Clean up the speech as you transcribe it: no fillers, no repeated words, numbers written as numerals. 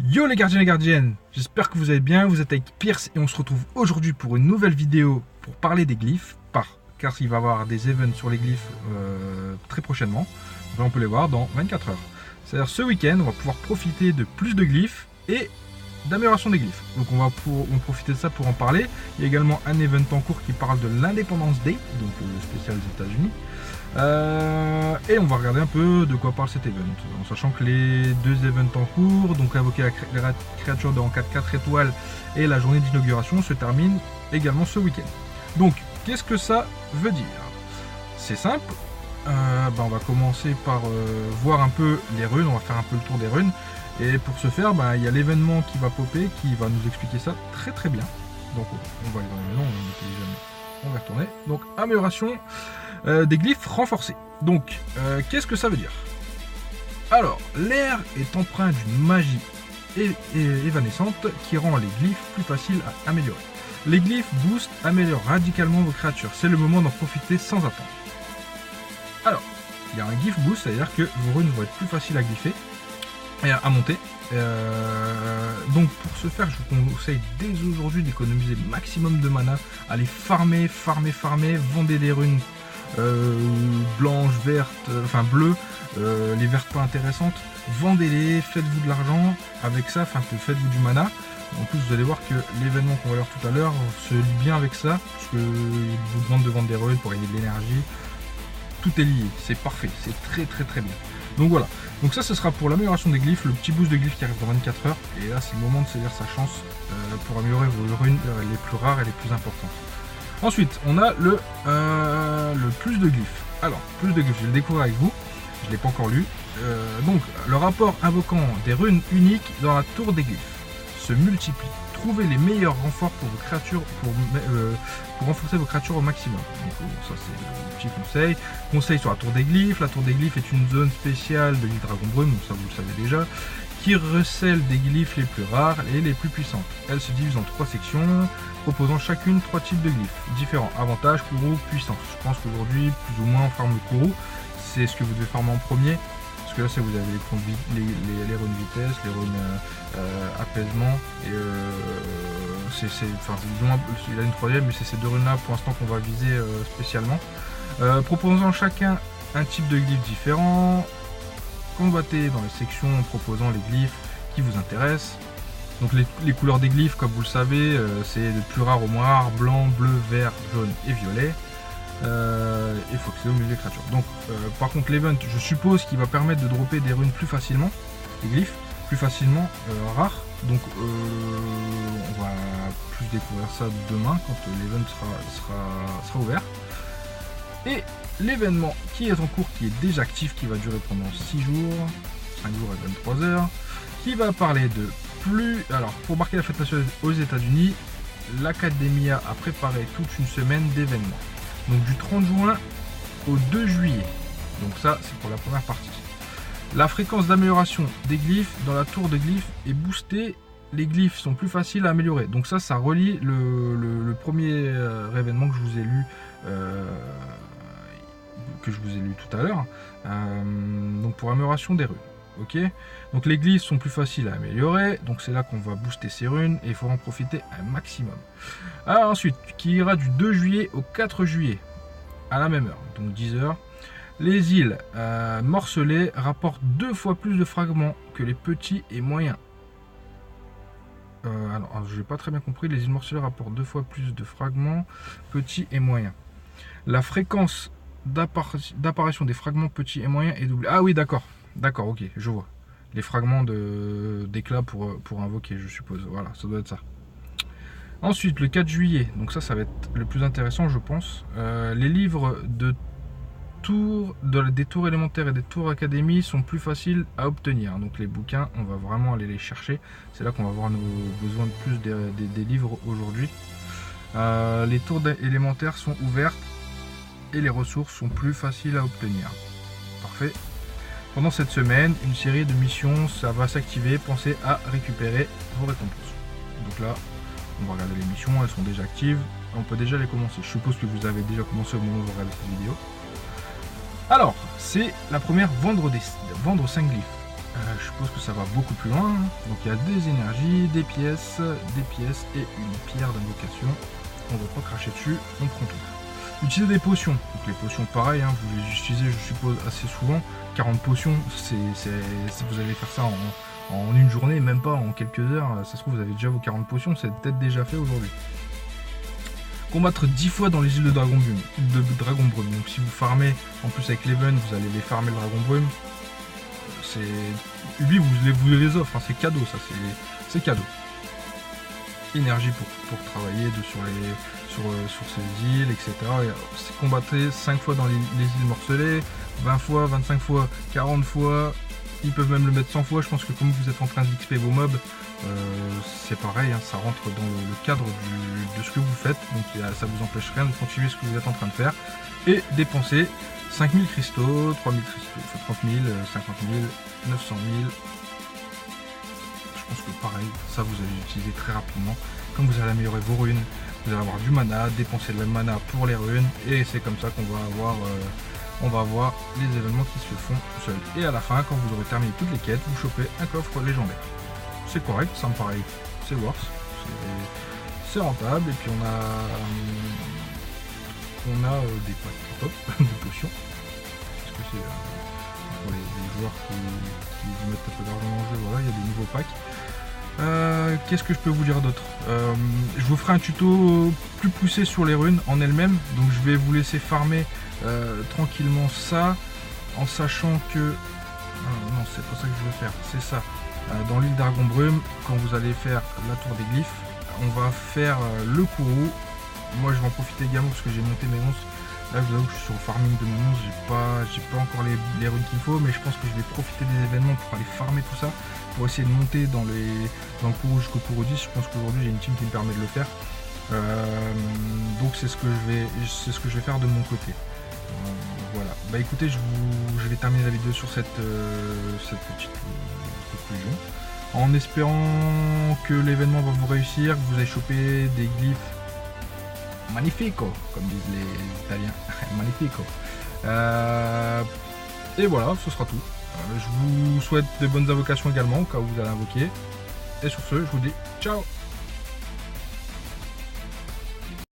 Yo les gardiens et gardiennes, j'espère que vous allez bien, vous êtes avec Pierce et on se retrouve aujourd'hui pour une nouvelle vidéo pour parler des glyphes, car il va y avoir des events sur les glyphes très prochainement. Donc on peut les voir dans 24 heures. C'est-à-dire ce week-end, on va pouvoir profiter de plus de glyphes et d'amélioration des glyphes. Donc on va profiter de ça pour en parler. Il y a également un event en cours qui parle de l'Independence Day, donc le spécial des États-Unis. Et on va regarder un peu de quoi parle cet event, en sachant que les deux events en cours, donc invoquer la créature de rang 4 étoiles et la journée d'inauguration, se terminent également ce week-end. Donc qu'est-ce que ça veut dire? C'est simple, on va commencer par voir un peu les runes, on va faire un peu le tour des runes, et pour ce faire, il y a l'événement qui va popper, qui va nous expliquer ça très bien. Donc on va aller dans l'événement, on va retourner. Donc amélioration des glyphes renforcés. Donc qu'est-ce que ça veut dire? Alors, l'air est empreint d'une magie évanescente qui rend les glyphes plus faciles à améliorer. Les glyphes boost améliorent radicalement vos créatures. C'est le moment d'en profiter sans attendre. Alors, il y a un glyph boost, c'est-à-dire que vos runes vont être plus faciles à glypher et à monter. Donc pour ce faire, je vous conseille dès aujourd'hui d'économiser le maximum de mana, aller farmer, vendez des runes blanches, vertes, enfin bleues, les vertes pas intéressantes, vendez-les, faites-vous de l'argent avec ça, faites-vous du mana. En plus vous allez voir que l'événement qu'on va voir tout à l'heure se lie bien avec ça, parce que il vous demande de vendre des runes pour gagner de l'énergie. Tout est lié, c'est parfait, c'est très bien. Donc voilà, donc ça ce sera pour l'amélioration des glyphes, le petit boost de glyphes qui arrive dans 24 heures. Et là c'est le moment de saisir sa chance pour améliorer vos runes les plus rares et les plus importantes. Ensuite on a le plus de glyphes. Alors plus de glyphes, je vais le découvrir avec vous, je ne l'ai pas encore lu. Donc le rapport invoquant des runes uniques dans la tour des glyphes se multiplie. Trouvez les meilleurs renforts pour vos créatures, pour renforcer vos créatures au maximum. Donc, ça c'est le petit conseil. Conseil sur la tour des glyphes. La tour des glyphes est une zone spéciale de l'île Dragon Brume, donc ça vous le savez déjà, qui recèle des glyphes les plus rares et les plus puissantes. Elle se divise en 3 sections, proposant chacune 3 types de glyphes différents. Avantages, courroux, puissance. Je pense qu'aujourd'hui, plus ou moins, on farme le courroux. C'est ce que vous devez farmer en premier. Parce que là, c'est vous avez les runes vitesse, les runes apaisement, et il a une troisième, mais c'est ces deux runes là pour l'instant qu'on va viser spécialement. Proposant chacun un type de glyphe différent. Combattez dans les sections en proposant les glyphes qui vous intéressent. Donc les couleurs des glyphes, comme vous le savez, c'est de plus rare au moins rare, blanc, bleu, vert, jaune et violet. Il faut que c'est au milieu des créatures. Donc par contre l'event, je suppose qu'il va permettre de dropper des runes plus facilement, des glyphes plus facilement rares. Donc on va plus découvrir ça demain quand l'event sera ouvert. Et l'événement qui est en cours, qui est déjà actif, qui va durer pendant 6 jours, 5 jours et 23 heures, qui va parler de plus... Alors pour marquer la fête nationale aux États-Unis, l'Academia a préparé toute une semaine d'événements. Donc du 30 juin au 2 juillet. Donc ça, c'est pour la première partie. La fréquence d'amélioration des glyphes dans la tour de glyphes est boostée. Les glyphes sont plus faciles à améliorer. Donc ça relie le premier événement que je vous ai lu tout à l'heure. Donc pour amélioration des runes. Ok, donc les glyphes sont plus faciles à améliorer, donc c'est là qu'on va booster ces runes et il faut en profiter un maximum. Alors ensuite, qui ira du 2 juillet au 4 juillet à la même heure, donc 10 heures. Les îles morcelées rapportent 2 fois plus de fragments que les petits et moyens. Alors je n'ai pas très bien compris, les îles morcelées rapportent 2 fois plus de fragments petits et moyens. La fréquence d'apparition des fragments petits et moyens est doublée. Ah oui, d'accord. D'accord, ok, je vois. Les fragments d'éclat pour invoquer, je suppose. Voilà, ça doit être ça. Ensuite, le 4 juillet, donc ça va être le plus intéressant, je pense. Les livres des tours élémentaires et des tours académie sont plus faciles à obtenir. Donc les bouquins, on va vraiment aller les chercher. C'est là qu'on va avoir nos besoins de plus des livres aujourd'hui. Les tours élémentaires sont ouvertes et les ressources sont plus faciles à obtenir. Parfait. Pendant cette semaine, une série de missions, ça va s'activer. Pensez à récupérer vos récompenses. Donc là, on va regarder les missions, elles sont déjà actives. On peut déjà les commencer. Je suppose que vous avez déjà commencé au moment où vous regardez cette vidéo. Alors, c'est la première, vendre 5 glyphes. Je suppose que ça va beaucoup plus loin. Donc il y a des énergies, des pièces et une pierre d'invocation. On ne va pas cracher dessus, on prend tout. Utiliser des potions. Donc les potions pareil, hein, vous les utilisez je suppose assez souvent. 40 potions, vous allez faire ça en une journée, même pas en quelques heures. Ça se trouve vous avez déjà vos 40 potions, c'est peut-être déjà fait aujourd'hui. Combattre 10 fois dans les îles de Dragon Brume. Donc si vous farmez, en plus avec l'Even, vous allez les farmer le Dragon Brume. Lui vous les offre, hein, c'est cadeau ça, c'est cadeau. Énergie pour travailler sur ces îles, etc. Combattre 5 fois dans les îles morcelées, 20 fois, 25 fois, 40 fois, ils peuvent même le mettre 100 fois. Je pense que comme vous êtes en train d'XP vos mobs, c'est pareil, hein, ça rentre dans le cadre de ce que vous faites, donc ça vous empêche rien de continuer ce que vous êtes en train de faire. Et dépenser 5000 cristaux, 3000 cristaux, 30 000, 50 000, 900 000. Je pense que pareil, ça vous allez l'utiliser très rapidement. Comme vous allez améliorer vos runes, vous allez avoir du mana, dépenser de la mana pour les runes, et c'est comme ça qu'on va avoir les événements qui se font tout seuls. Et à la fin, quand vous aurez terminé toutes les quêtes, vous chopez un coffre légendaire. C'est correct, ça me paraît, c'est worth, c'est rentable, et puis on a des packs top, de potions, parce que c'est pour les joueurs qui mettent un peu d'argent dans le jeu, voilà, il y a des nouveaux packs. Qu'est-ce que je peux vous dire d'autre? Je vous ferai un tuto plus poussé sur les runes en elles-mêmes, donc je vais vous laisser farmer tranquillement ça, en sachant que... non, c'est pas ça que je veux faire, c'est ça. Dans l'île Dragon Brume, quand vous allez faire la tour des glyphes, on va faire le courroux. Moi je vais en profiter également parce que j'ai monté mes monstres. Là je vous avoue que je suis sur le farming de mes monstres, j'ai pas encore les runes qu'il faut, mais je pense que je vais profiter des événements pour aller farmer tout ça, pour essayer de monter dans le courroux jusqu'au courroux 10. Je pense qu'aujourd'hui j'ai une team qui me permet de le faire. Donc c'est ce que je vais faire de mon côté. Voilà. Bah écoutez, je vais terminer la vidéo sur cette petite conclusion, en espérant que l'événement va vous réussir, que vous allez choper des glyphes magnifico, comme disent les Italiens, magnifico. Et voilà, ce sera tout. Je vous souhaite de bonnes invocations également, au cas où vous allez invoquer. Et sur ce, je vous dis ciao.